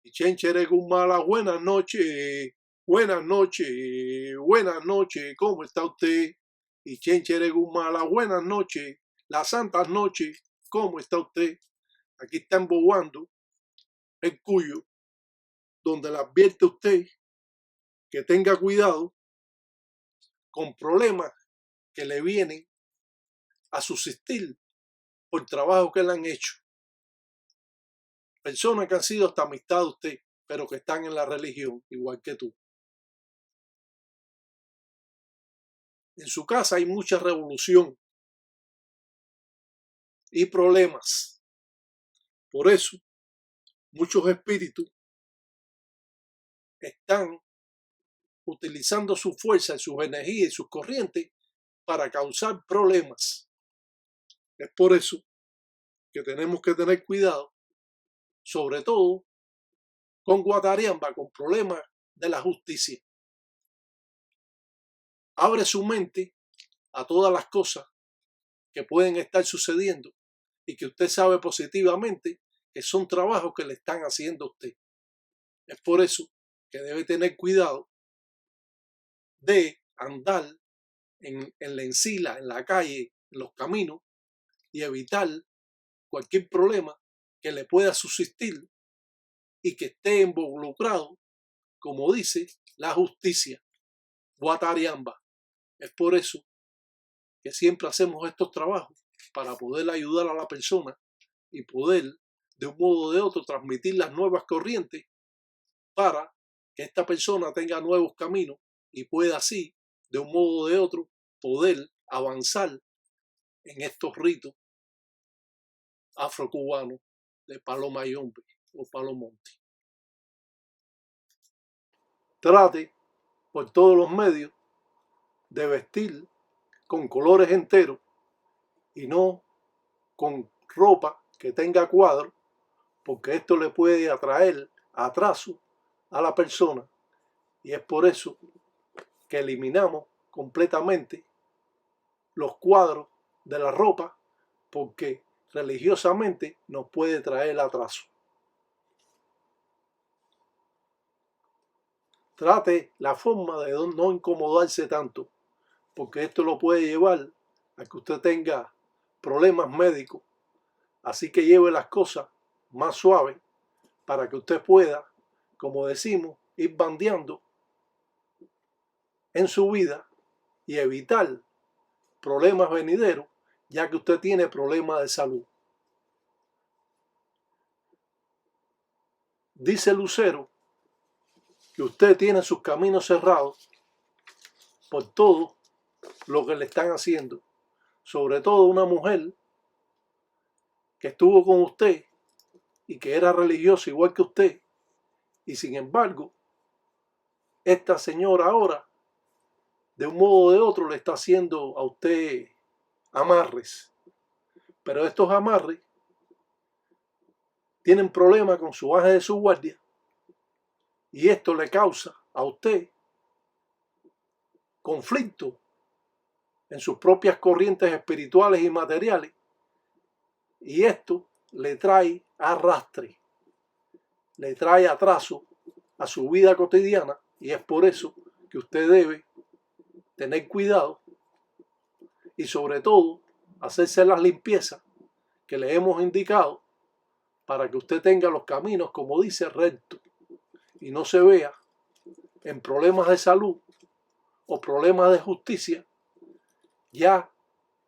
Y Chénchere Gumala, buenas noches, buenas noches, buenas noches, ¿cómo está usted? Y Chénchere Gumala, buenas noches, las santas noches, ¿cómo está usted? Aquí está embobando el Cuyo, donde le advierte a usted que tenga cuidado con problemas que le vienen a subsistir por trabajo que le han hecho. Personas que han sido hasta amistad de usted, pero que están en la religión, igual que tú. En su casa hay mucha revolución y problemas. Por eso, muchos espíritus están utilizando su fuerza, sus energías y sus corrientes para causar problemas. Es por eso que tenemos que tener cuidado, sobre todo con Guatariamba, con problemas de la justicia. Abre su mente a todas las cosas que pueden estar sucediendo y que usted sabe positivamente que son trabajos que le están haciendo a usted. Es por eso que debe tener cuidado de andar en la encila, en la calle, en los caminos y evitar cualquier problema que le pueda subsistir y que esté involucrado, como dice la justicia, Guatariamba. Es por eso que siempre hacemos estos trabajos para poder ayudar a la persona y poder de un modo o de otro transmitir las nuevas corrientes para que esta persona tenga nuevos caminos y pueda así, de un modo o de otro, poder avanzar en estos ritos afrocubanos de Palo Mayombe o Palo Monte. Trate por todos los medios de vestir con colores enteros y no con ropa que tenga cuadros, porque esto le puede atraer atraso a la persona y es por eso que eliminamos completamente los cuadros de la ropa, porque religiosamente nos puede traer atraso. Trate la forma de no incomodarse tanto, porque esto lo puede llevar a que usted tenga problemas médicos. Así que lleve las cosas más suaves para que usted pueda, como decimos, ir bandeando en su vida y evitar problemas venideros, ya que usted tiene problemas de salud. Dice Lucero que usted tiene sus caminos cerrados por todo lo que le están haciendo, sobre todo una mujer que estuvo con usted y que era religiosa igual que usted, y sin embargo esta señora ahora de un modo o de otro le está haciendo a usted amarres, pero estos amarres tienen problemas con su ángel de su guardia y esto le causa a usted conflicto en sus propias corrientes espirituales y materiales, y esto le trae arrastre, le trae atraso a su vida cotidiana, y es por eso que usted debe tener cuidado y sobre todo hacerse las limpiezas que le hemos indicado para que usted tenga los caminos, como dice, rectos y no se vea en problemas de salud o problemas de justicia, ya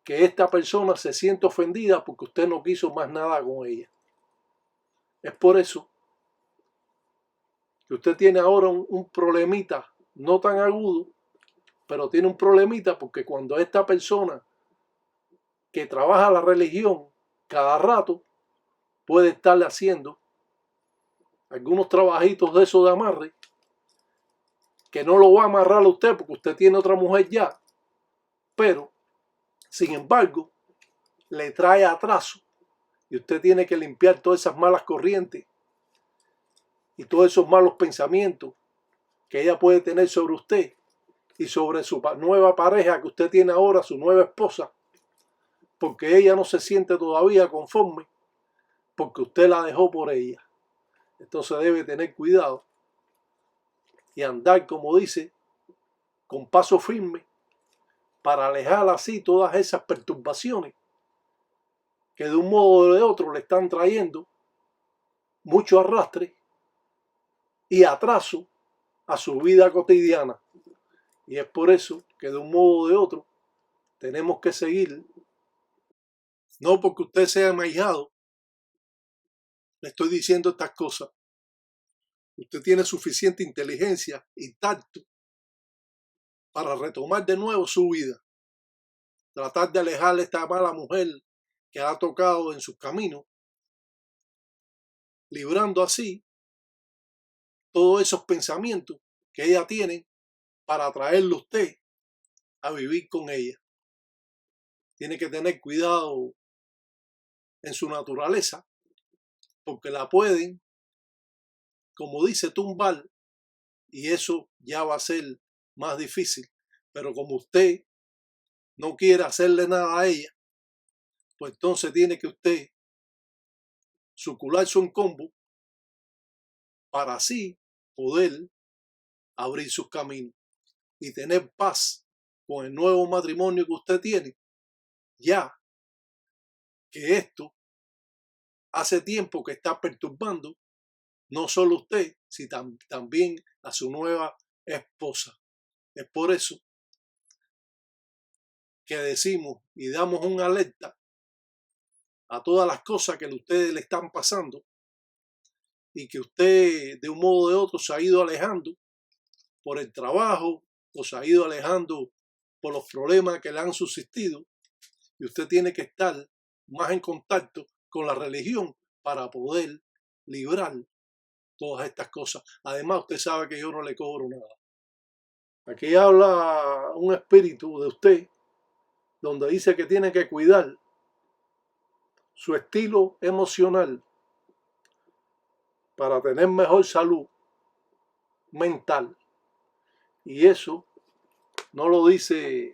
que esta persona se siente ofendida porque usted no quiso más nada con ella. Es por eso que usted tiene ahora un problemita, no tan agudo, pero tiene un problemita porque cuando esta persona que trabaja la religión cada rato puede estarle haciendo algunos trabajitos de esos de amarre que no lo va a amarrar a usted porque usted tiene otra mujer ya, pero sin embargo le trae atraso y usted tiene que limpiar todas esas malas corrientes y todos esos malos pensamientos que ella puede tener sobre usted y sobre su nueva pareja que usted tiene ahora, su nueva esposa, porque ella no se siente todavía conforme porque usted la dejó por ella. Entonces debe tener cuidado y andar, como dice, con paso firme para alejar así todas esas perturbaciones que de un modo o de otro le están trayendo mucho arrastre y atraso a su vida cotidiana. Y es por eso que de un modo o de otro tenemos que seguir, no porque usted sea maijado, le estoy diciendo estas cosas. Usted tiene suficiente inteligencia y tacto para retomar de nuevo su vida, tratar de alejarle a esta mala mujer que ha tocado en sus caminos, librando así todos esos pensamientos que ella tiene para atraerle a usted a vivir con ella. Tiene que tener cuidado en su naturaleza, porque la pueden, como dice, tumbar, y eso ya va a ser más difícil. Pero como usted no quiere hacerle nada a ella, pues entonces tiene que usted sucular su encombo para así poder abrir sus caminos y tener paz con el nuevo matrimonio que usted tiene, ya que esto hace tiempo que está perturbando no solo usted, sino también a su nueva esposa. Es por eso que decimos y damos una alerta a todas las cosas que a ustedes le están pasando y que usted de un modo o de otro se ha ido alejando por el trabajo o se ha ido alejando por los problemas que le han subsistido, y usted tiene que estar más en contacto con la religión para poder librar todas estas cosas. Además, usted sabe que yo no le cobro nada. Aquí habla un espíritu de usted donde dice que tiene que cuidar su estilo emocional para tener mejor salud mental. Y eso no lo dice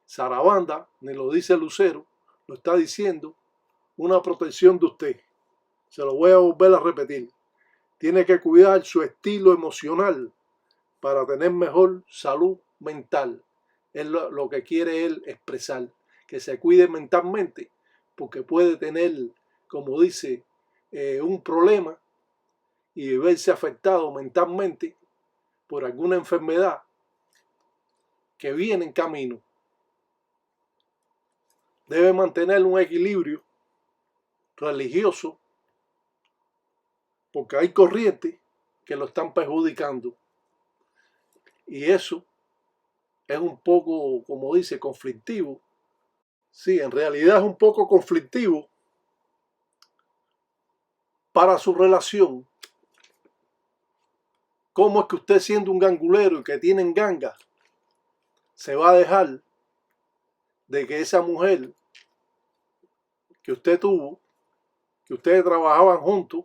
Sarabanda ni lo dice Lucero, lo está diciendo una protección de usted. Se lo voy a volver a repetir. Tiene que cuidar su estilo emocional para tener mejor salud mental. Es lo que quiere él expresar. Que se cuide mentalmente porque puede tener, como dice, un problema y verse afectado mentalmente por alguna enfermedad que viene en camino. Debe mantener un equilibrio religioso porque hay corrientes que lo están perjudicando. Y eso es un poco, como dice, conflictivo. Sí, en realidad es un poco conflictivo para su relación. ¿Cómo es que usted, siendo un gangulero y que tiene ganga, se va a dejar de que esa mujer que usted tuvo, que ustedes trabajaban juntos,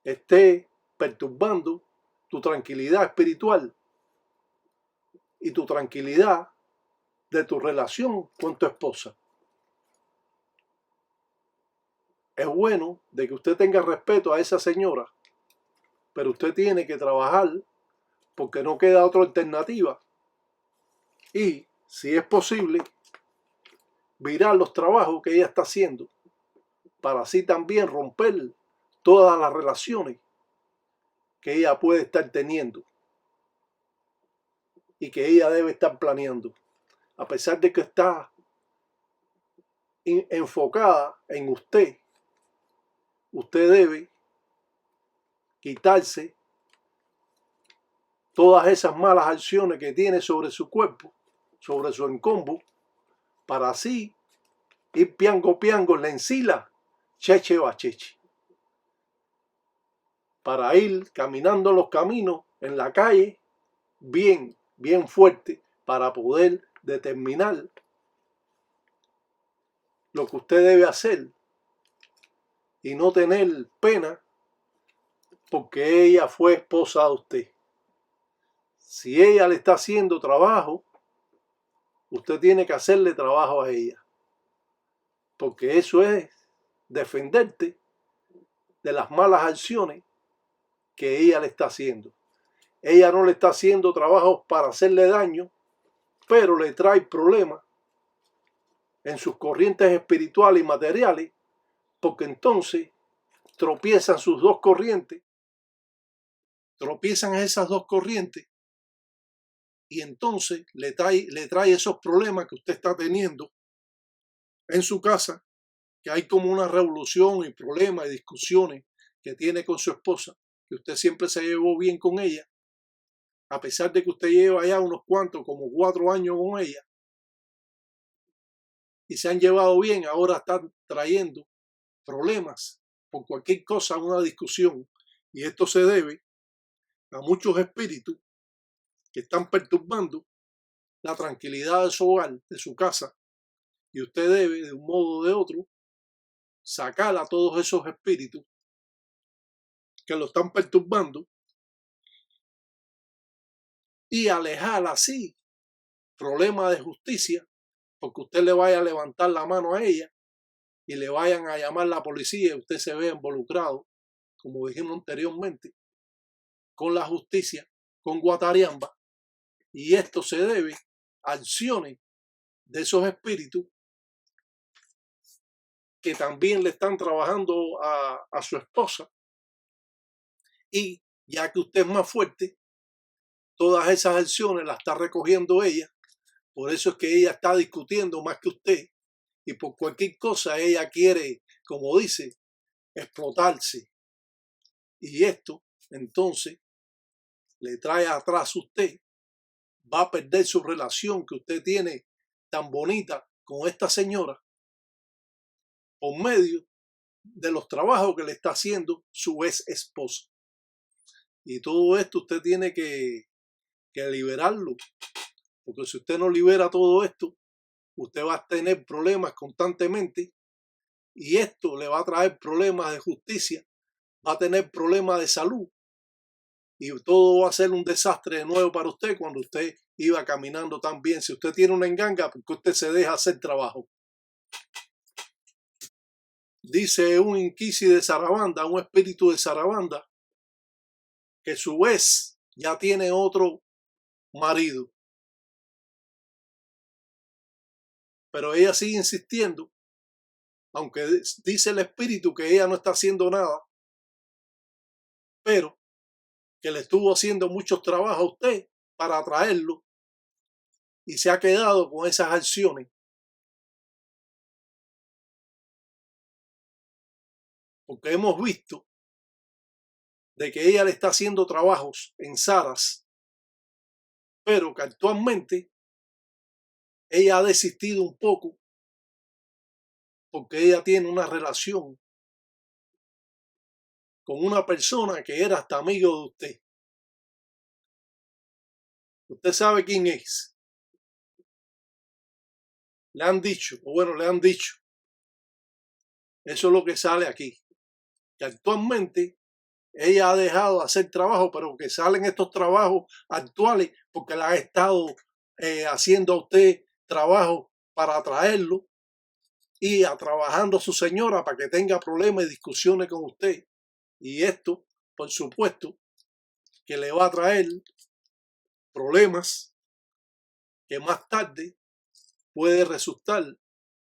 esté perturbando tu tranquilidad espiritual y tu tranquilidad de tu relación con tu esposa? Es bueno de que usted tenga respeto a esa señora, pero usted tiene que trabajar porque no queda otra alternativa. Y, si es posible, virar los trabajos que ella está haciendo para así también romper todas las relaciones que ella puede estar teniendo y que ella debe estar planeando. A pesar de que está enfocada en usted, usted debe quitarse todas esas malas acciones que tiene sobre su cuerpo, sobre su encombo, para así ir piango piango en la encila, cheche va cheche. Para ir caminando los caminos en la calle bien, bien fuerte para poder determinar lo que usted debe hacer y no tener pena porque ella fue esposa de usted. Si ella le está haciendo trabajo, usted tiene que hacerle trabajo a ella, porque eso es defenderte de las malas acciones que ella le está haciendo. Ella no le está haciendo trabajos para hacerle daño, pero le trae problemas en sus corrientes espirituales y materiales, porque entonces tropiezan sus dos corrientes, tropiezan esas dos corrientes y entonces le trae esos problemas que usted está teniendo en su casa, que hay como una revolución y problemas y discusiones que tiene con su esposa, que usted siempre se llevó bien con ella, a pesar de que usted lleva ya unos cuantos, como 4 años con ella, y se han llevado bien, ahora están trayendo problemas por cualquier cosa, una discusión, y esto se debe a muchos espíritus que están perturbando la tranquilidad de su hogar, de su casa, y usted debe, de un modo o de otro, sacar a todos esos espíritus que lo están perturbando y alejar así problemas de justicia, porque usted le vaya a levantar la mano a ella y le vayan a llamar a la policía y usted se vea involucrado, como dijimos anteriormente, con la justicia, con Guatariamba, y esto se debe a acciones de esos espíritus que también le están trabajando a su esposa, y ya que usted es más fuerte, todas esas acciones las está recogiendo ella. Por eso es que ella está discutiendo más que usted, y por cualquier cosa ella quiere, como dice, explotarse, y esto entonces le trae atrás a usted. Va a perder su relación que usted tiene tan bonita con esta señora por medio de los trabajos que le está haciendo su ex esposa. Y todo esto usted tiene que liberarlo, porque si usted no libera todo esto, usted va a tener problemas constantemente, y esto le va a traer problemas de justicia, va a tener problemas de salud, y todo va a ser un desastre de nuevo para usted cuando usted iba caminando tan bien. Si usted tiene una enganga, porque usted se deja hacer trabajo. Dice un inquisi de Sarabanda, un espíritu de Sarabanda, que su ex ya tiene otro marido, pero ella sigue insistiendo, aunque dice el espíritu que ella no está haciendo nada, pero que le estuvo haciendo muchos trabajos a usted para atraerlo y se ha quedado con esas acciones. Porque hemos visto de que ella le está haciendo trabajos en Saras, pero que actualmente ella ha desistido un poco porque ella tiene una relación con una persona que era hasta amigo de usted. Usted sabe quién es. Le han dicho, o bueno, le han dicho. Eso es lo que sale aquí. Que actualmente ella ha dejado de hacer trabajo, pero que salen estos trabajos actuales porque la ha estado haciendo a usted trabajo para atraerlo y trabajando a su señora para que tenga problemas y discusiones con usted. Y esto, por supuesto, que le va a traer problemas que más tarde puede resultar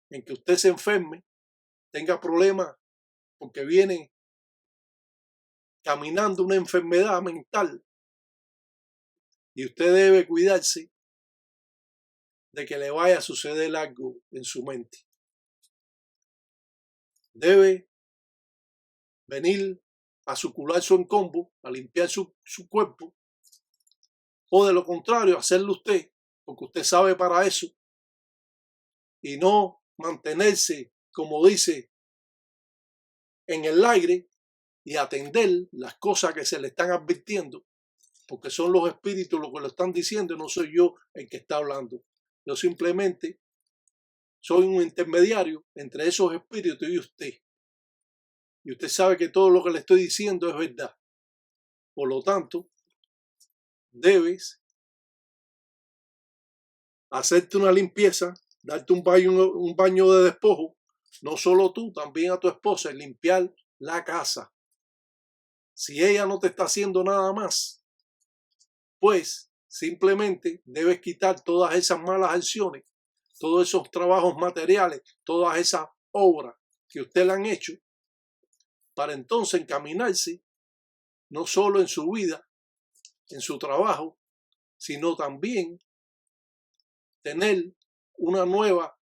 en que usted se enferme, tenga problemas porque viene caminando una enfermedad mental, y usted debe cuidarse de que le vaya a suceder algo en su mente. Debe venir a sucular su encombo, a limpiar su cuerpo, o de lo contrario, hacerlo usted, porque usted sabe para eso, y no mantenerse, como dice, en el aire y atender las cosas que se le están advirtiendo, porque son los espíritus los que lo están diciendo, no soy yo el que está hablando. Yo simplemente soy un intermediario entre esos espíritus y usted. Y usted sabe que todo lo que le estoy diciendo es verdad. Por lo tanto, debes hacerte una limpieza, darte un baño de despojo, no solo tú, también a tu esposa, y limpiar la casa. Si ella no te está haciendo nada más, pues simplemente debes quitar todas esas malas acciones, todos esos trabajos materiales, todas esas obras que usted le han hecho, para entonces encaminarse no solo en su vida, en su trabajo, sino también tener una nueva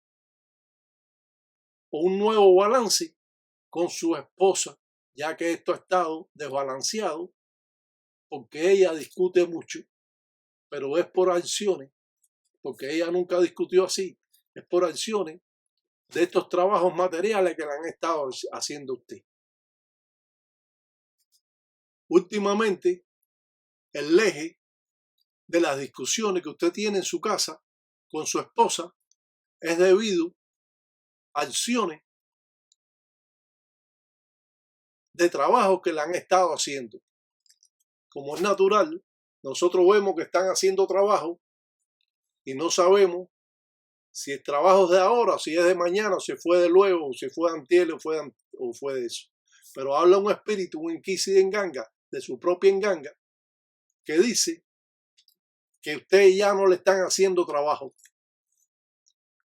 o un nuevo balance con su esposa, ya que esto ha estado desbalanceado, porque ella discute mucho, pero es por acciones, porque ella nunca discutió así, es por acciones de estos trabajos materiales que le han estado haciendo a usted. Últimamente, el eje de las discusiones que usted tiene en su casa con su esposa es debido a acciones de trabajo que le han estado haciendo. Como es natural, nosotros vemos que están haciendo trabajo y no sabemos si el trabajo es de ahora, si es de mañana, si fue de luego, si fue de antier o fue de eso. Pero habla un espíritu, un Inquisienganga, de su propia enganga, que dice que ustedes ya no le están haciendo trabajo,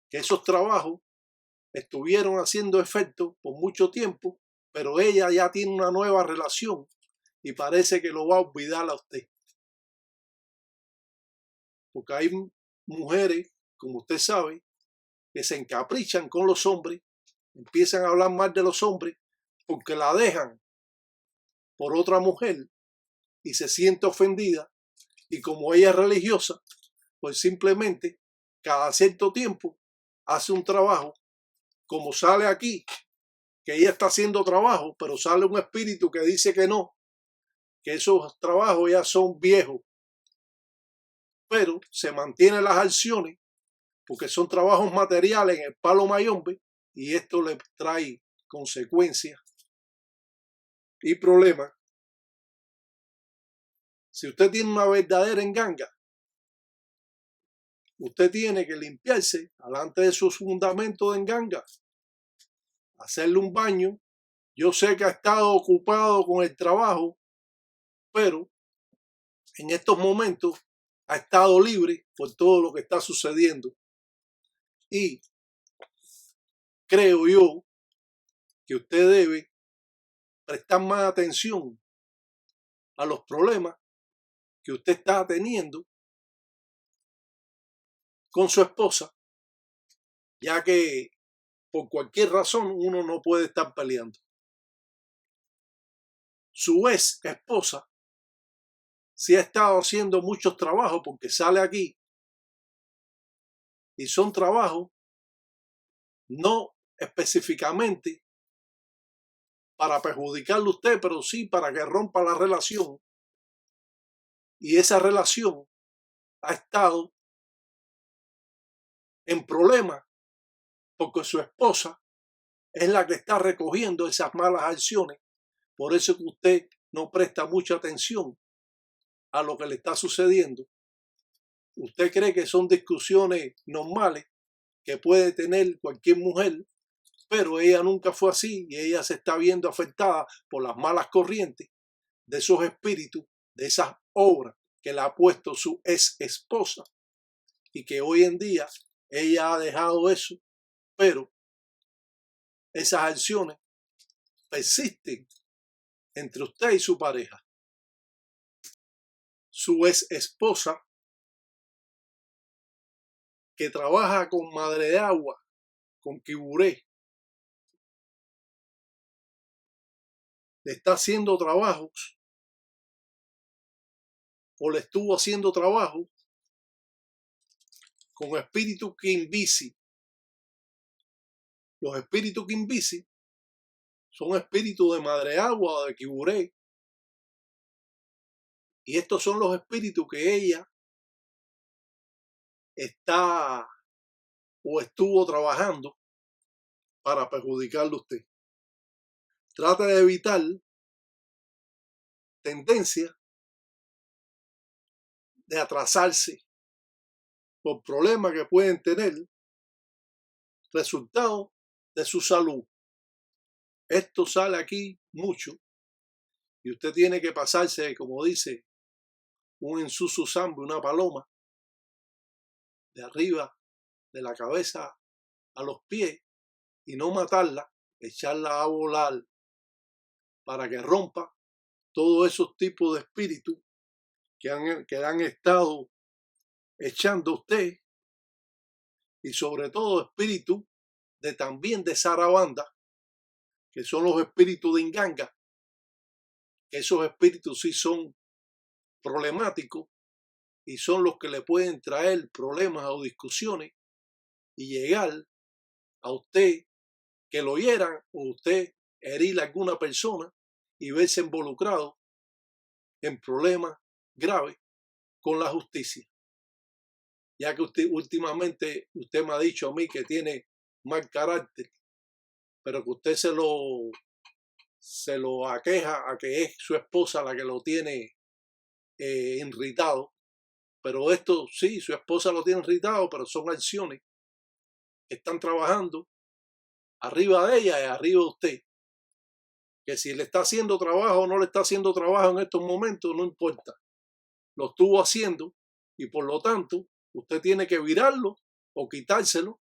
que esos trabajos estuvieron haciendo efecto por mucho tiempo, pero ella ya tiene una nueva relación y parece que lo va a olvidar a usted. Porque hay mujeres, como usted sabe, que se encaprichan con los hombres, empiezan a hablar mal de los hombres porque la dejan por otra mujer y se siente ofendida, y como ella es religiosa, pues simplemente cada cierto tiempo hace un trabajo, como sale aquí, que ella está haciendo trabajo, pero sale un espíritu que dice que no, que esos trabajos ya son viejos, pero se mantienen las acciones porque son trabajos materiales en el palo mayombe, y esto le trae consecuencias y problemas. Si usted tiene una verdadera enganga, usted tiene que limpiarse delante de sus fundamentos de enganga, hacerle un baño. Yo sé que ha estado ocupado con el trabajo, pero en estos momentos ha estado libre por todo lo que está sucediendo. Y creo yo que usted debe prestar más atención a los problemas que usted está teniendo con su esposa, ya que por cualquier razón uno no puede estar peleando. Su ex esposa sí ha estado haciendo muchos trabajos, porque sale aquí y son trabajos no específicamente para perjudicarle a usted, pero sí para que rompa la relación. Y esa relación ha estado en problemas porque su esposa es la que está recogiendo esas malas acciones. Por eso que usted no presta mucha atención a lo que le está sucediendo. Usted cree que son discusiones normales que puede tener cualquier mujer, pero ella nunca fue así, y ella se está viendo afectada por las malas corrientes de esos espíritus, de esas obras que le ha puesto su ex esposa, y que hoy en día ella ha dejado eso, pero esas acciones persisten entre usted y su pareja. Su ex esposa, que trabaja con Madre de Agua, con Quiburé, le está haciendo trabajos, o le estuvo haciendo trabajo con espíritu Kimbisi, Los espíritus Kimbisi son espíritus de madre agua o de Kiburé. Y estos son los espíritus que ella está o estuvo trabajando para perjudicarle a usted. Trata de evitar tendencias de atrasarse por problemas que pueden tener resultado de su salud. Esto sale aquí mucho y usted tiene que pasarse, como dice un ensusu sambo, una paloma, de arriba de la cabeza a los pies y no matarla, echarla a volar para que rompa todos esos tipos de espíritus que han estado echando a usted, y sobre todo espíritus también de Sarabanda, que son los espíritus de Inganga, que esos espíritus sí son problemáticos y son los que le pueden traer problemas o discusiones y llegar a usted que lo hieran o usted herir a alguna persona y verse involucrado en problemas graves con la justicia. Ya que últimamente usted me ha dicho a mí que tiene mal carácter, pero que usted se lo aqueja a que es su esposa la que lo tiene irritado. Pero esto sí, su esposa lo tiene irritado, pero son acciones que están trabajando arriba de ella y arriba de usted. Que si le está haciendo trabajo o no le está haciendo trabajo en estos momentos, no importa. Lo estuvo haciendo y por lo tanto usted tiene que virarlo o quitárselo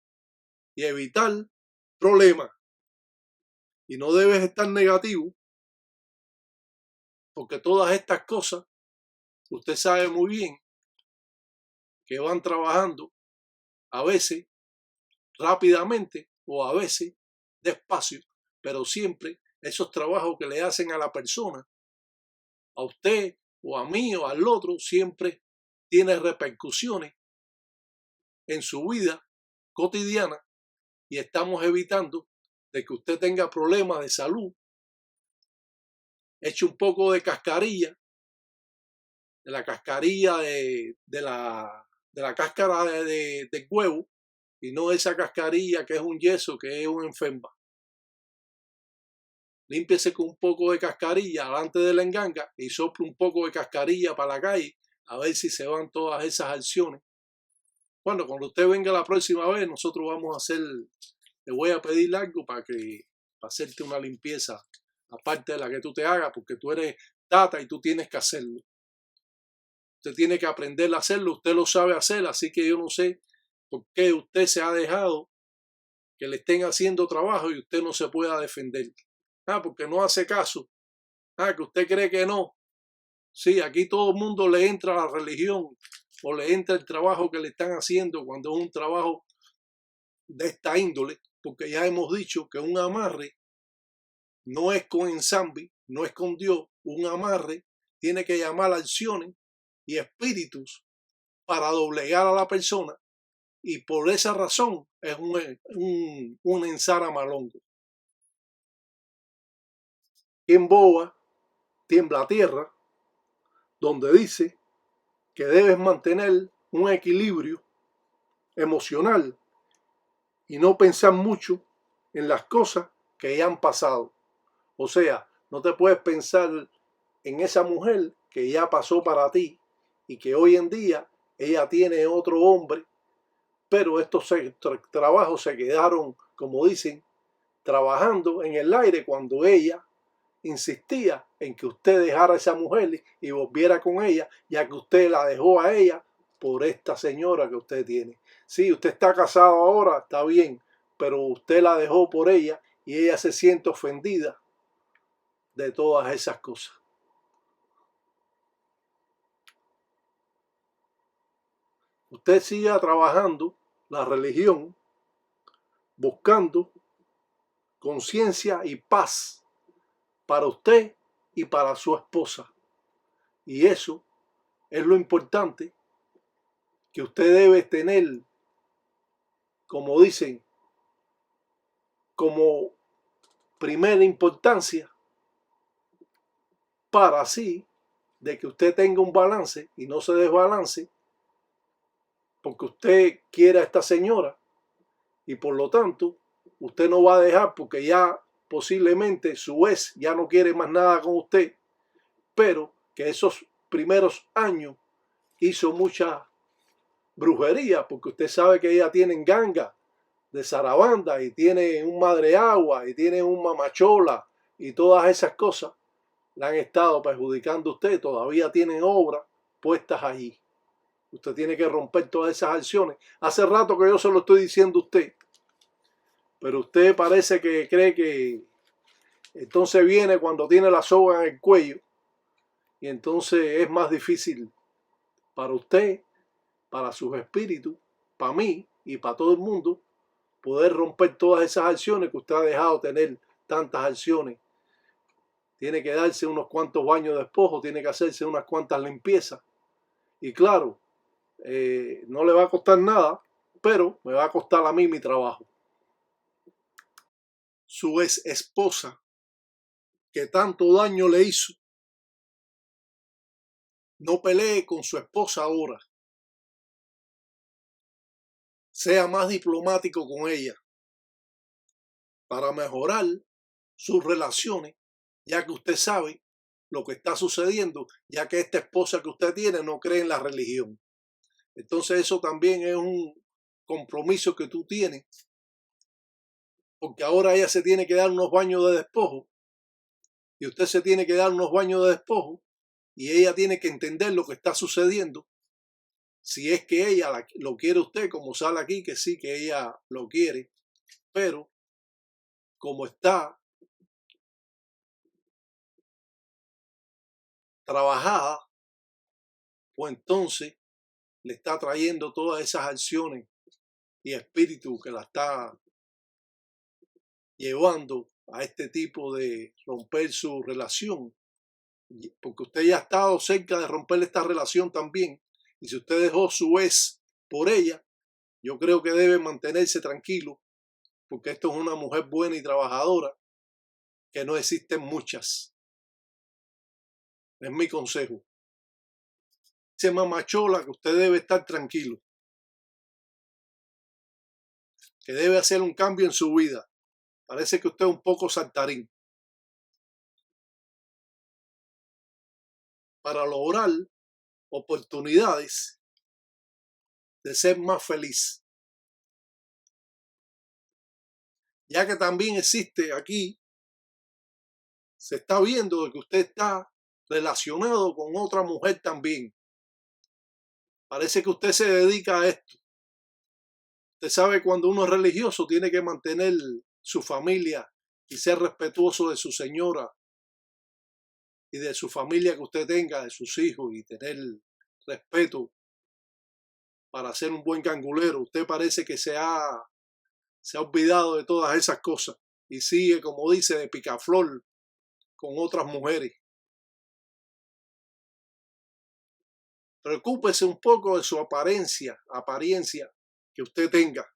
y evitar problemas. Y no debes estar negativo, porque todas estas cosas usted sabe muy bien que van trabajando a veces rápidamente o a veces despacio, pero siempre esos trabajos que le hacen a la persona, a usted o a mí o al otro, siempre tiene repercusiones en su vida cotidiana y estamos evitando de que usted tenga problemas de salud. Eche un poco de cascarilla, de la cascarilla de la cáscara de huevo, y no esa cascarilla que es un yeso, que es un enferma. Límpiese con un poco de cascarilla delante de la enganga y sople un poco de cascarilla para la calle, a ver si se van todas esas acciones. Bueno, cuando usted venga la próxima vez, nosotros vamos a hacer, le voy a pedir algo para hacerte una limpieza, aparte de la que tú te hagas, porque tú eres tata y tú tienes que hacerlo. Usted tiene que aprender a hacerlo, usted lo sabe hacer, así que yo no sé por qué usted se ha dejado que le estén haciendo trabajo y usted no se pueda defender. Porque no hace caso. Que usted cree que no. Sí, aquí todo el mundo le entra a la religión o le entra el trabajo que le están haciendo cuando es un trabajo de esta índole, porque ya hemos dicho que un amarre no es con ensamble, no es con Dios. Un amarre tiene que llamar acciones y espíritus para doblegar a la persona, y por esa razón es un ensara malongo. Quien boba tiembla tierra, donde dice que debes mantener un equilibrio emocional y no pensar mucho en las cosas que ya han pasado. O sea, no te puedes pensar en esa mujer que ya pasó para ti y que hoy en día ella tiene otro hombre, pero estos trabajos se quedaron, como dicen, trabajando en el aire cuando ella insistía en que usted dejara a esa mujer y volviera con ella, ya que usted la dejó a ella por esta señora que usted tiene. Sí, usted está casado ahora, está bien, pero usted la dejó por ella y ella se siente ofendida de todas esas cosas. Usted siga trabajando la religión, buscando conciencia y paz para usted y para su esposa. Y eso es lo importante que usted debe tener, como dicen, como primera importancia para así de que usted tenga un balance y no se desbalance porque usted quiere a esta señora y por lo tanto usted no va a dejar porque ya posiblemente su ex ya no quiere más nada con usted, pero que esos primeros años hizo mucha brujería porque usted sabe que ella tiene ganga de zarabanda y tiene un madre agua y tiene un mamachola y todas esas cosas la han estado perjudicando a usted, todavía tienen obras puestas allí. Usted tiene que romper todas esas acciones. Hace rato que yo se lo estoy diciendo a usted, pero usted parece que cree que entonces viene cuando tiene la soga en el cuello y entonces es más difícil para usted, para sus espíritus, para mí y para todo el mundo poder romper todas esas acciones que usted ha dejado tener tantas acciones. Tiene que darse unos cuantos baños de despojo, tiene que hacerse unas cuantas limpiezas. Y claro, no le va a costar nada, pero me va a costar a mí mi trabajo. Su ex esposa, que tanto daño le hizo, no pelee con su esposa ahora. Sea más diplomático con ella para mejorar sus relaciones, ya que usted sabe lo que está sucediendo, ya que esta esposa que usted tiene no cree en la religión. Entonces eso también es un compromiso que tú tienes, porque ahora ella se tiene que dar unos baños de despojo y usted se tiene que dar unos baños de despojo y ella tiene que entender lo que está sucediendo. Si es que ella lo quiere usted, como sale aquí, que sí, que ella lo quiere, pero como está trabajada, pues entonces le está trayendo todas esas acciones y espíritu que la está llevando a este tipo de romper su relación. Porque usted ya ha estado cerca de romper esta relación también. Y si usted dejó su ex por ella, yo creo que debe mantenerse tranquilo, porque esto es una mujer buena y trabajadora, que no existen muchas. Es mi consejo. Dice Mamachola que usted debe estar tranquilo, que debe hacer un cambio en su vida. Parece que usted es un poco saltarín. Para lograr oportunidades de ser más feliz. Ya que también existe aquí, se está viendo de que usted está relacionado con otra mujer también. Parece que usted se dedica a esto. Usted sabe, cuando uno es religioso tiene que mantener su familia y ser respetuoso de su señora y de su familia que usted tenga, de sus hijos, y tener respeto para ser un buen cangulero. Usted parece que se ha olvidado de todas esas cosas y sigue, como dice, de picaflor con otras mujeres. Preocúpese un poco de su apariencia que usted tenga.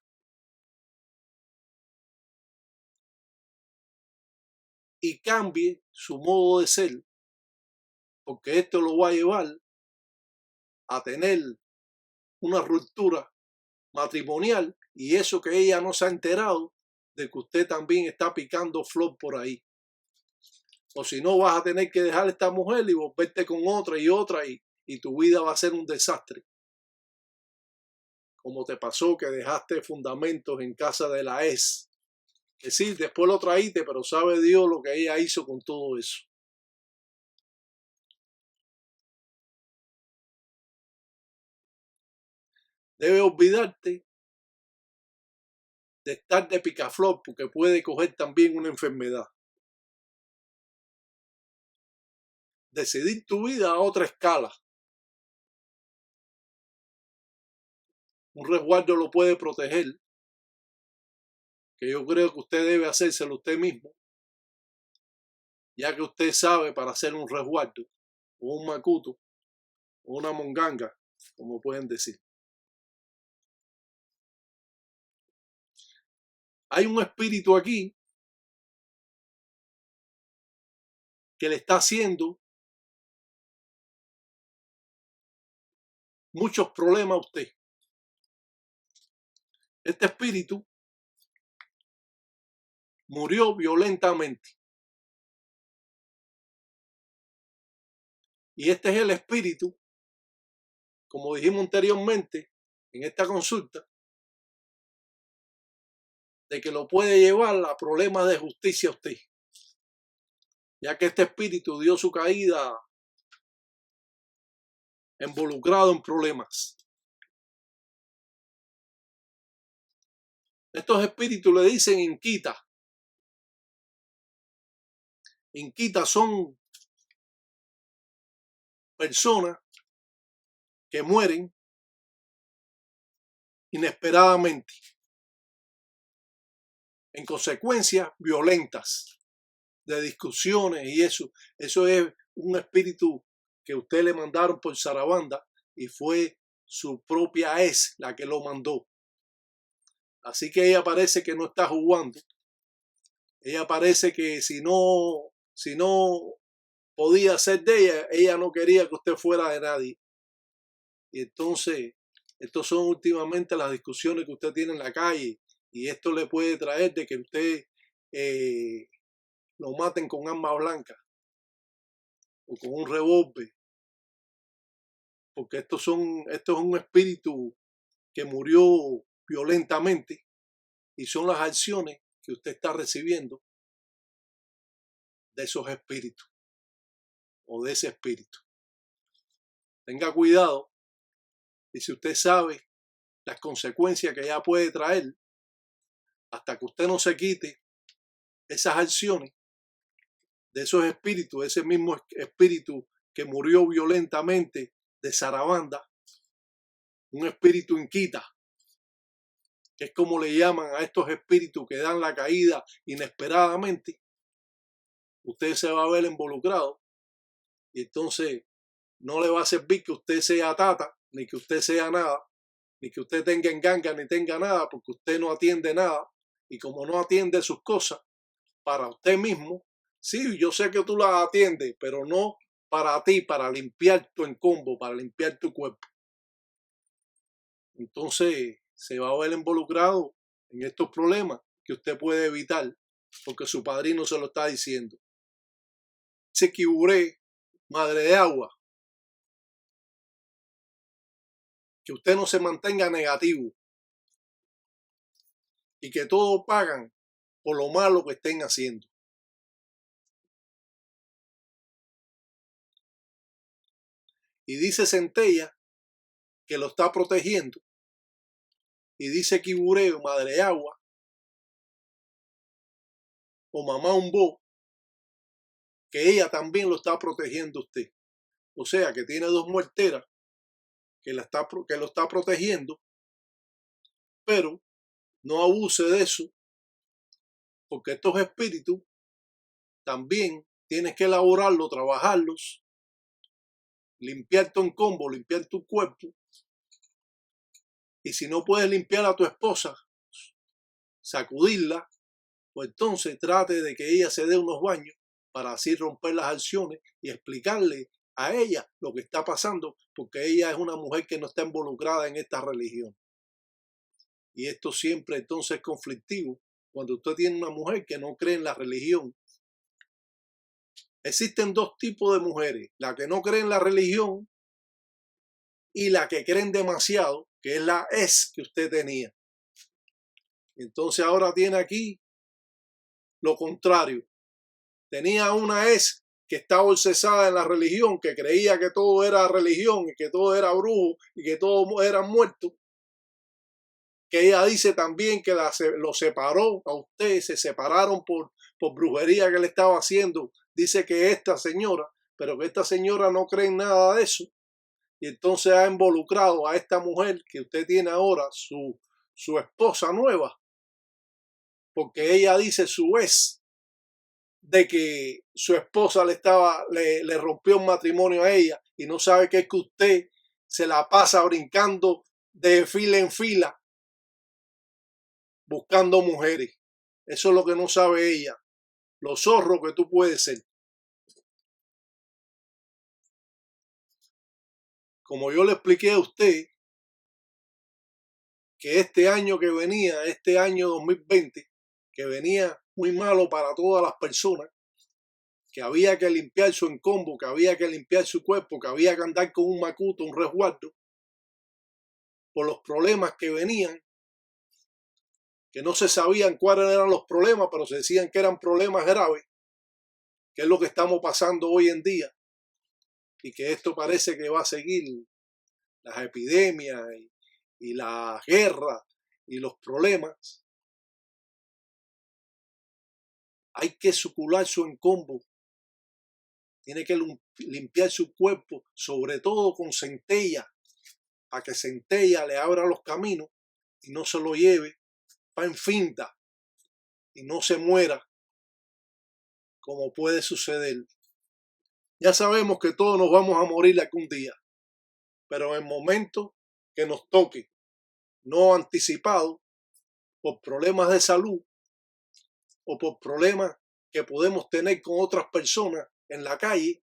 Y cambie su modo de ser, porque esto lo va a llevar a tener una ruptura matrimonial, y eso que ella no se ha enterado de que usted también está picando flor por ahí. O si no, vas a tener que dejar a esta mujer y volverte con otra y otra, y tu vida va a ser un desastre. Como te pasó que dejaste fundamentos en casa de la ex. Que sí, después lo traíste, pero sabe Dios lo que ella hizo con todo eso. Debe olvidarte de estar de picaflor, porque puede coger también una enfermedad. Decidir tu vida a otra escala. Un resguardo lo puede proteger, que yo creo que usted debe hacérselo usted mismo, ya que usted sabe para hacer un resguardo, o un macuto, o una monganga, como pueden decir. hay un espíritu aquí que le está haciendo muchos problemas a usted. Este espíritu murió violentamente. Y este es el espíritu, como dijimos anteriormente en esta consulta, de que lo puede llevar a problemas de justicia a usted, ya que este espíritu dio su caída involucrado en problemas. Estos espíritus le dicen inquita. Inquita son personas que mueren inesperadamente, en consecuencias violentas de discusiones y eso es un espíritu que usted le mandaron por Sarabanda y fue su propia ex la que lo mandó. Así que ella parece que no está jugando. Ella parece que si no podía ser de ella, ella no quería que usted fuera de nadie. Y entonces, estos son últimamente las discusiones que usted tiene en la calle y esto le puede traer de que usted lo maten con arma blanca o con un revólver, porque esto es un espíritu que murió violentamente y son las acciones que usted está recibiendo de esos espíritus o de ese espíritu. Tenga cuidado y si usted sabe las consecuencias que ya puede traer, hasta que usted no se quite esas acciones de esos espíritus, ese mismo espíritu que murió violentamente de Sarabanda, un espíritu inquita, que es como le llaman a estos espíritus que dan la caída inesperadamente, usted se va a ver involucrado y entonces no le va a servir que usted sea tata, ni que usted sea nada, ni que usted tenga enganga, ni tenga nada, porque usted no atiende nada y como no atiende sus cosas para usted mismo, sí, yo sé que tú las atiendes, pero no para ti, para limpiar tu encombo, para limpiar tu cuerpo. Entonces se va a ver involucrado en estos problemas que usted puede evitar porque su padrino se lo está diciendo. Se Quiburé, madre de agua, que usted no se mantenga negativo y que todos pagan por lo malo que estén haciendo. Y dice Centella que lo está protegiendo. Y dice Quibureo, madre de agua, o mamá Umbo, que ella también lo está protegiendo a usted. O sea, que tiene dos muerteras que lo está protegiendo, pero no abuse de eso, porque estos espíritus también tienes que elaborarlos, trabajarlos, limpiar tu encombo, limpiar tu cuerpo. Y si no puedes limpiar a tu esposa, sacudirla, pues entonces trate de que ella se dé unos baños para así romper las acciones y explicarle a ella lo que está pasando, porque ella es una mujer que no está involucrada en esta religión. Y esto siempre entonces es conflictivo cuando usted tiene una mujer que no cree en la religión. Existen dos tipos de mujeres, la que no cree en la religión y la que creen demasiado, que es la ex que usted tenía. Entonces ahora tiene aquí lo contrario. Tenía una ex que estaba obsesada en la religión, que creía que todo era religión y que todo era brujo y que todos eran muertos. Que ella dice también que lo separó a usted, se separaron por brujería que le estaba haciendo. Dice que esta señora, pero que esta señora no cree en nada de eso. Y entonces ha involucrado a esta mujer que usted tiene ahora, su esposa nueva, porque ella dice su ex, de que su esposa le rompió un matrimonio a ella y no sabe que es que usted se la pasa brincando de fila en fila buscando mujeres. Eso es lo que no sabe ella, lo zorro que tú puedes ser. Como yo le expliqué a usted, que este año que venía, este año 2020, que venía muy malo para todas las personas, que había que limpiar su encombo, que había que limpiar su cuerpo, que había que andar con un macuto, un resguardo, por los problemas que venían, que no se sabían cuáles eran los problemas, pero se decían que eran problemas graves, que es lo que estamos pasando hoy en día, y que esto parece que va a seguir, las epidemias y la guerra y los problemas. Hay que sucular su encombo, tiene que limpiar su cuerpo, sobre todo con centella, para que centella le abra los caminos y no se lo lleve para en finta y no se muera, como puede suceder. Ya sabemos que todos nos vamos a morir algún día, pero en el momento que nos toque, no anticipado, por problemas de salud o por problemas que podemos tener con otras personas en la calle,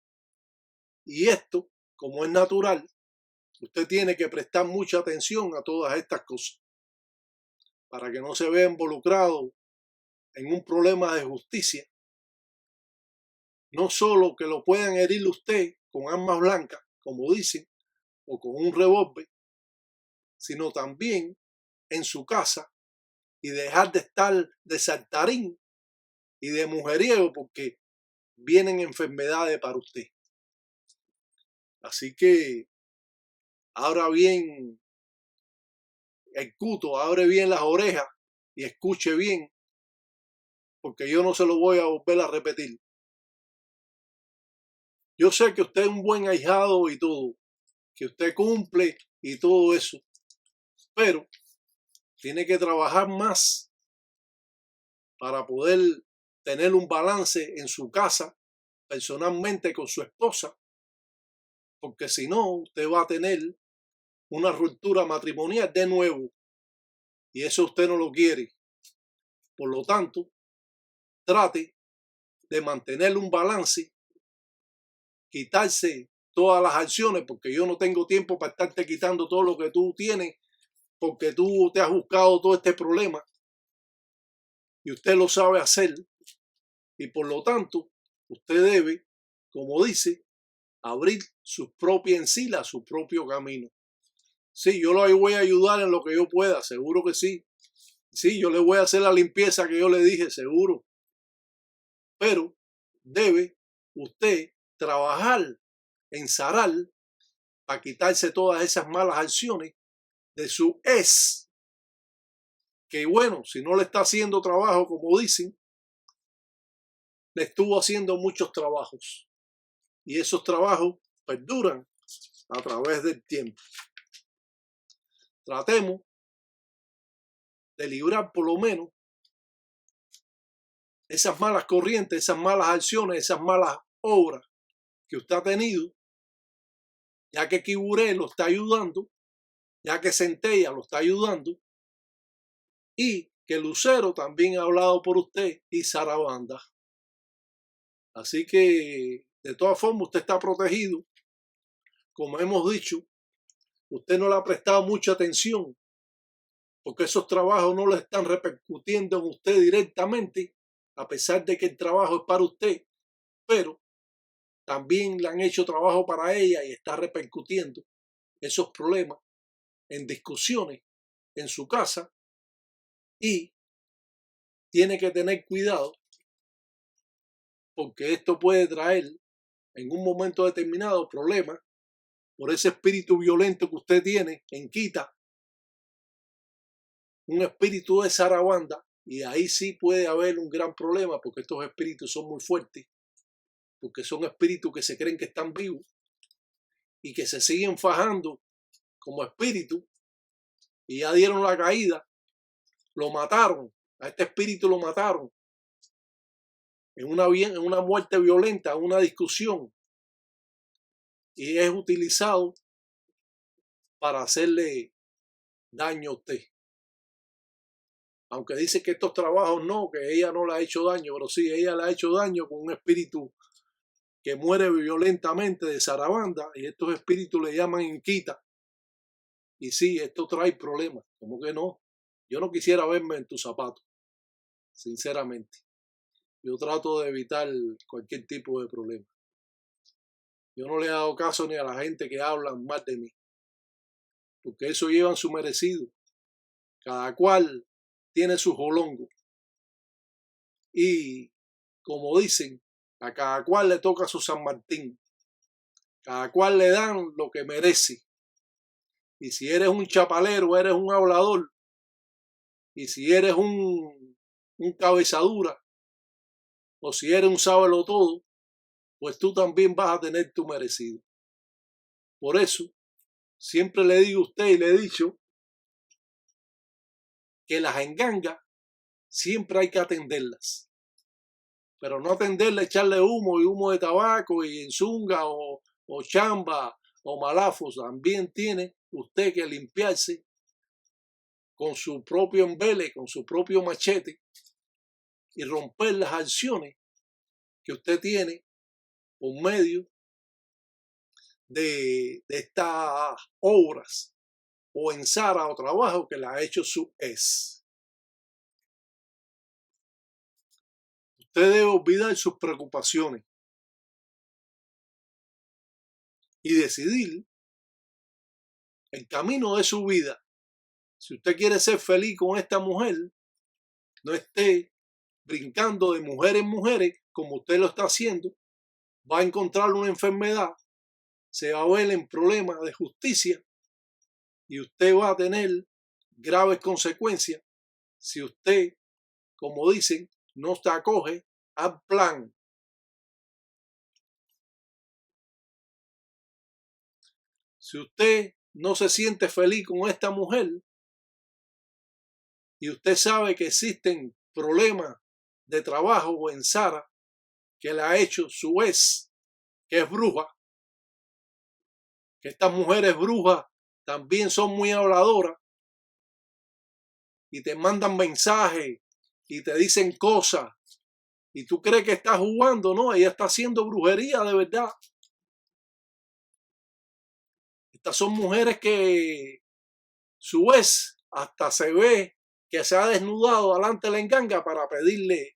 y esto, como es natural, usted tiene que prestar mucha atención a todas estas cosas para que no se vea involucrado en un problema de justicia. No solo que lo puedan herir usted con armas blancas, como dicen, o con un revólver, sino también en su casa, y dejar de estar de saltarín y de mujeriego, porque vienen enfermedades para usted. Así que abra bien el cuto, abre bien las orejas y escuche bien, porque yo no se lo voy a volver a repetir. Yo sé que usted es un buen ahijado y todo, que usted cumple y todo eso, pero tiene que trabajar más para poder tener un balance en su casa, personalmente con su esposa, porque si no, usted va a tener una ruptura matrimonial de nuevo, y eso usted no lo quiere. Por lo tanto, trate de mantener un balance, quitarse todas las acciones, porque yo no tengo tiempo para estarte quitando todo lo que tú tienes, porque tú te has buscado todo este problema y usted lo sabe hacer, y por lo tanto usted debe, como dice, abrir su propia encila, su propio camino. Sí, yo lo voy a ayudar en lo que yo pueda, seguro que sí. Sí, yo le voy a hacer la limpieza que yo le dije, seguro. Pero debe usted trabajar en Sarar para quitarse todas esas malas acciones de su ex, que bueno, si no le está haciendo trabajo como dicen, le estuvo haciendo muchos trabajos, y esos trabajos perduran a través del tiempo. Tratemos de librar por lo menos esas malas corrientes, esas malas acciones, esas malas obras que usted ha tenido, ya que Kiburé lo está ayudando, ya que Centella lo está ayudando, y que Lucero también ha hablado por usted, y Sarabanda. Así que, de todas formas, usted está protegido. Como hemos dicho, usted no le ha prestado mucha atención, porque esos trabajos no le están repercutiendo en usted directamente, a pesar de que el trabajo es para usted, pero también le han hecho trabajo para ella y está repercutiendo esos problemas en discusiones en su casa, y tiene que tener cuidado, porque esto puede traer en un momento determinado problemas por ese espíritu violento que usted tiene en Quita, un espíritu de Sarabanda, y ahí sí puede haber un gran problema, porque estos espíritus son muy fuertes, porque son espíritus que se creen que están vivos y que se siguen fajando como espíritu, y ya dieron la caída, lo mataron, a este espíritu lo mataron en una muerte violenta, en una discusión, y es utilizado para hacerle daño a usted. aunque dice que estos trabajos no, que ella no le ha hecho daño, pero sí, ella le ha hecho daño con un espíritu que muere violentamente de zarabanda, y estos espíritus le llaman inquita. Y sí, esto trae problemas, ¿cómo que no? Yo no quisiera verme en tus zapatos, sinceramente. Yo trato de evitar cualquier tipo de problema. Yo no le he dado caso ni a la gente que habla mal de mí, porque eso llevan su merecido. Cada cual tiene su jolongo. Y como dicen, a cada cual le toca su San Martín. Cada cual le dan lo que merece. Y si eres un chapalero, eres un hablador. Y si eres un cabezadura, o si eres un sábelo todo, pues tú también vas a tener tu merecido. Por eso, siempre le digo a usted y le he dicho que las engangas siempre hay que atenderlas. Pero no atenderle, echarle humo y humo de tabaco y enzunga o chamba o malafos. También tiene usted que limpiarse con su propio embele, con su propio machete y romper las acciones que usted tiene por medio de estas obras o ensara o trabajo que le ha hecho su ex. Usted debe olvidar sus preocupaciones y decidir el camino de su vida. Si usted quiere ser feliz con esta mujer, no esté brincando de mujer en mujeres como usted lo está haciendo. Va a encontrar una enfermedad, se va a ver en problemas de justicia y usted va a tener graves consecuencias si usted, como dicen, no se acoge al plan. Si usted no se siente feliz con esta mujer y usted sabe que existen problemas de trabajo en Sara que le ha hecho su ex, que es bruja, que estas mujeres brujas también son muy habladoras y te mandan mensajes y te dicen cosas y tú crees que está jugando, no, ella está haciendo brujería de verdad. Estas son mujeres que su ex hasta se ve que se ha desnudado delante de la enganga para pedirle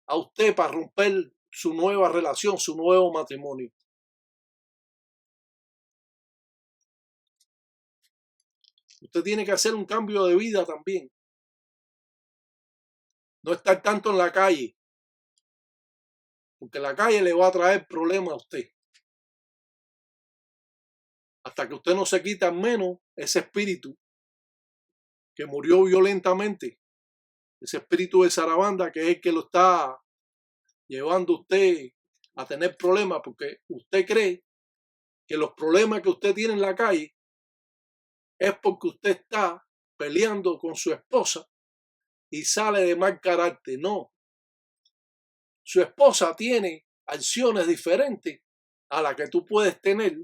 a usted para romper su nueva relación, su nuevo matrimonio. Usted tiene que hacer un cambio de vida también. No estar tanto en la calle, porque la calle le va a traer problemas a usted. Hasta que usted no se quita al menos ese espíritu que murió violentamente, ese espíritu de zarabanda que es el que lo está llevando a usted a tener problemas, porque usted cree que los problemas que usted tiene en la calle es porque usted está peleando con su esposa y sale de mal carácter. No. Su esposa tiene acciones diferentes a las que tú puedes tener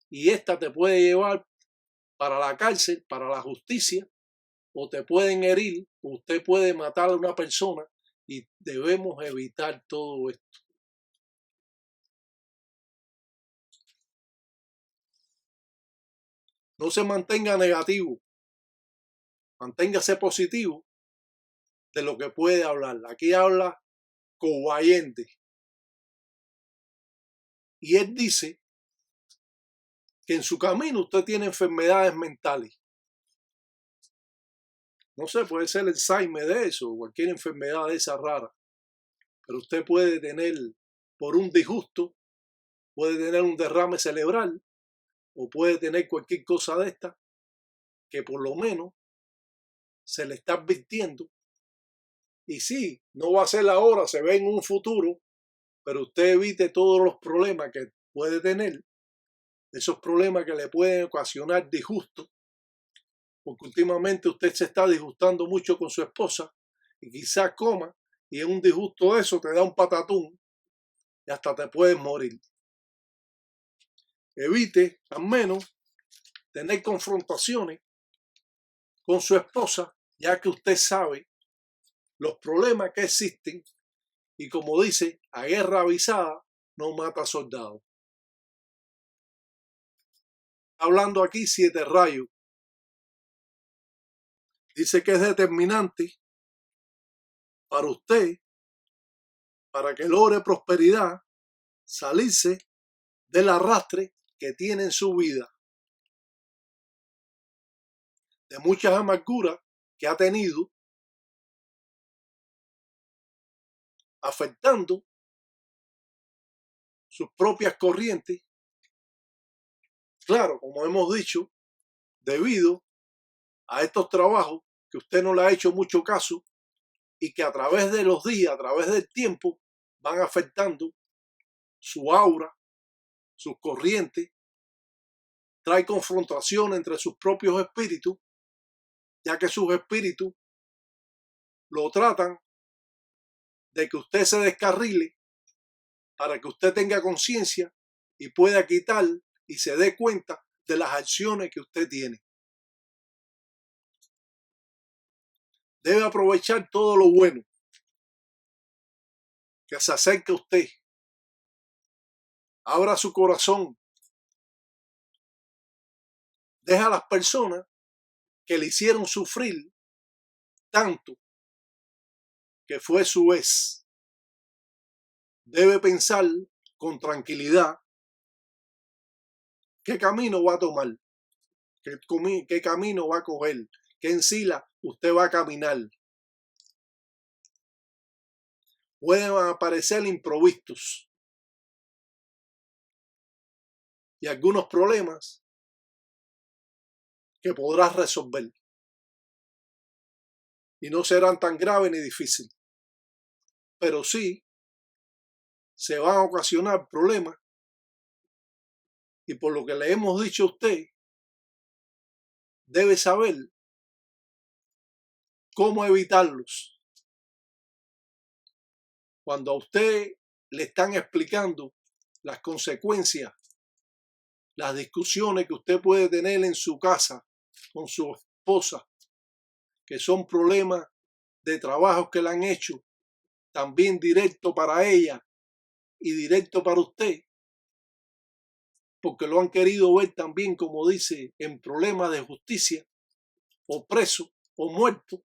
y esta te puede llevar para la cárcel, para la justicia, o te pueden herir, o usted puede matar a una persona y debemos evitar todo esto. No se mantenga negativo, manténgase positivo de lo que puede hablar. Aquí habla Cobayente. Y él dice que en su camino usted tiene enfermedades mentales. No sé, puede ser el Alzheimer de eso, o cualquier enfermedad de esa rara. Pero usted puede tener, por un disgusto, puede tener un derrame cerebral, o puede tener cualquier cosa de esta, que por lo menos se le está advirtiendo. Y sí, no va a ser ahora, se ve en un futuro, pero usted evite todos los problemas que puede tener, esos problemas que le pueden ocasionar disgusto, porque últimamente usted se está disgustando mucho con su esposa y quizás coma y en un disgusto de eso te da un patatún y hasta te puedes morir. Evite al menos tener confrontaciones con su esposa ya que usted sabe los problemas que existen y, como dice, a guerra avisada no mata soldado. Hablando aquí 7 rayos. Dice que es determinante para usted, para que logre prosperidad, salirse del arrastre que tiene en su vida, de muchas amarguras que ha tenido, afectando sus propias corrientes. Claro, como hemos dicho, debido a estos trabajos que usted no le ha hecho mucho caso y que a través de los días, a través del tiempo, van afectando su aura, sus corrientes, trae confrontación entre sus propios espíritus, ya que sus espíritus lo tratan de que usted se descarrile para que usted tenga conciencia y pueda quitar y se dé cuenta de las acciones que usted tiene. Debe aprovechar todo lo bueno que se acerque a usted. Abra su corazón. Deja a las personas que le hicieron sufrir tanto, que fue su ex. Debe pensar con tranquilidad qué camino va a tomar, qué camino va a coger, qué encila usted va a caminar. Pueden aparecer imprevistos y algunos problemas que podrás resolver y no serán tan graves ni difíciles, pero sí se van a ocasionar problemas, y por lo que le hemos dicho a usted, debe saber cómo evitarlos. Cuando a usted le están explicando las consecuencias, las discusiones que usted puede tener en su casa con su esposa, que son problemas de trabajos que le han hecho, también directo para ella y directo para usted, porque lo han querido ver también, como dice, en problemas de justicia, o preso o muerto,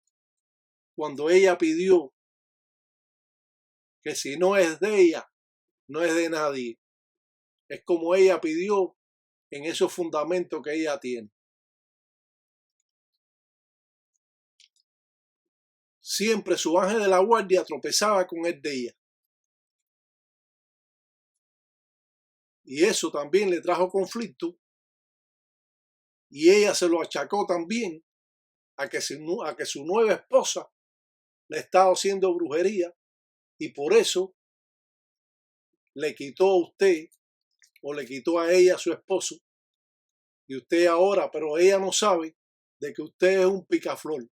cuando ella pidió que si no es de ella, no es de nadie. Es como ella pidió en esos fundamentos que ella tiene. Siempre su ángel de la guardia tropezaba con el de ella. Y eso también le trajo conflicto. Y ella se lo achacó también a que su nueva esposa le estaba haciendo brujería, y por eso le quitó a usted, o le quitó a ella a su esposo, y usted ahora, pero ella no sabe de que usted es un picaflor,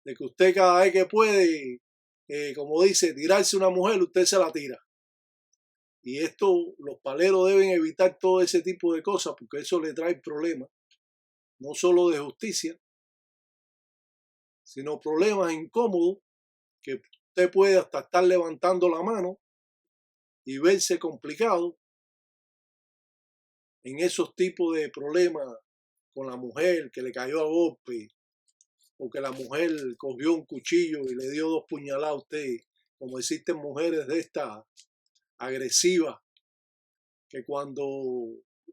de que usted cada vez que puede, como dice, tirarse una mujer, usted se la tira. Y esto, los paleros deben evitar todo ese tipo de cosas, porque eso le trae problemas, no solo de justicia, sino problemas incómodos, que usted puede hasta estar levantando la mano y verse complicado en esos tipos de problemas con la mujer que le cayó a golpe, o que la mujer cogió un cuchillo y le dio 2 puñaladas a usted, como existen mujeres de estas agresivas, que cuando,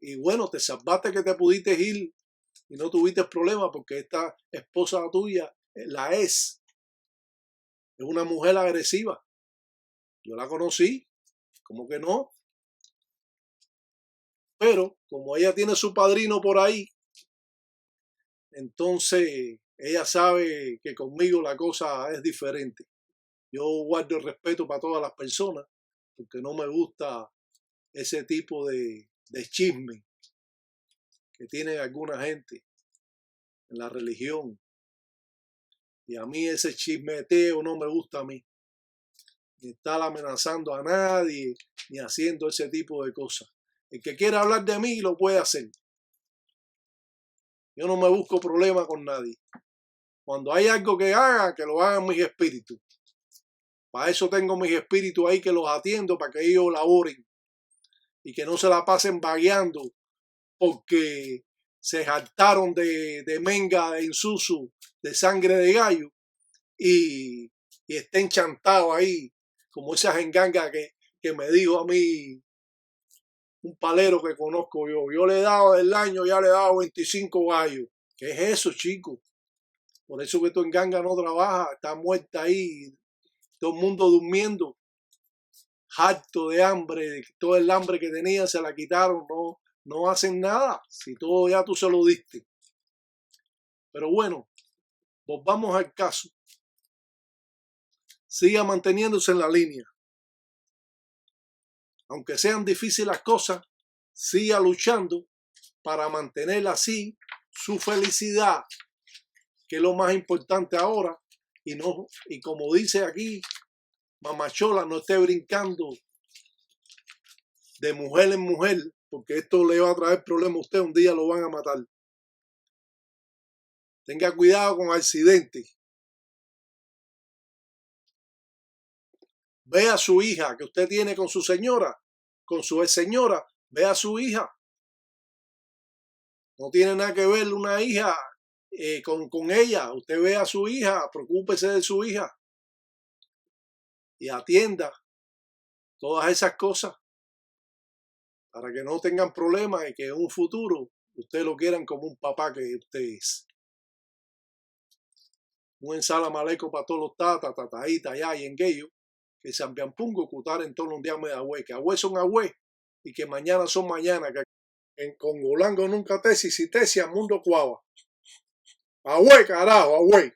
y bueno, te salvaste que te pudiste ir y no tuviste problemas, porque esta esposa tuya, la es una mujer agresiva. Yo la conocí, ¿cómo que no? Pero como ella tiene su padrino por ahí, entonces ella sabe que conmigo la cosa es diferente. Yo guardo el respeto para todas las personas, porque no me gusta ese tipo de chisme que tiene alguna gente en la religión. Y a mí ese chismeteo no me gusta a mí. Ni estar amenazando a nadie, ni haciendo ese tipo de cosas. El que quiera hablar de mí lo puede hacer. Yo no me busco problemas con nadie. Cuando hay algo que haga, que lo hagan mis espíritus. Para eso tengo mis espíritus ahí que los atiendo, para que ellos laboren y que no se la pasen vagueando porque se jactaron de menga, de insusu, de sangre de gallo y estén chantados ahí, como esa jenganga que me dijo a mí un palero que conozco yo. Yo le he dado del año, ya le he dado 25 gallos. ¿Qué es eso, chico? Por eso que tu enganga no trabaja, está muerta ahí, todo el mundo durmiendo, harto de hambre, todo el hambre que tenía se la quitaron, no hacen nada, si todo ya tú se lo diste. Pero bueno, volvamos al caso. Siga manteniéndose en la línea. Aunque sean difíciles las cosas, siga luchando para mantener así su felicidad, que es lo más importante ahora, y como dice aquí Mamachola, no esté brincando de mujer en mujer, porque esto le va a traer problemas a usted, un día lo van a matar. Tenga cuidado con accidentes. Ve a su hija que usted tiene con su señora, con su ex señora, ve a su hija. No tiene nada que ver una hija con ella. Usted ve a su hija, preocúpese de su hija y atienda todas esas cosas para que no tengan problemas y que en un futuro usted lo quieran como un papá que usted es. Un ensalamaleco para todos los tataíta allá y en Gueyo, que Sambiampungo, Cutar en todos los días de agüe, que agüe son agüe y que mañana son mañana, que en Congolango nunca tesis y tesis mundo cuava. Agüe, carajo, agüe.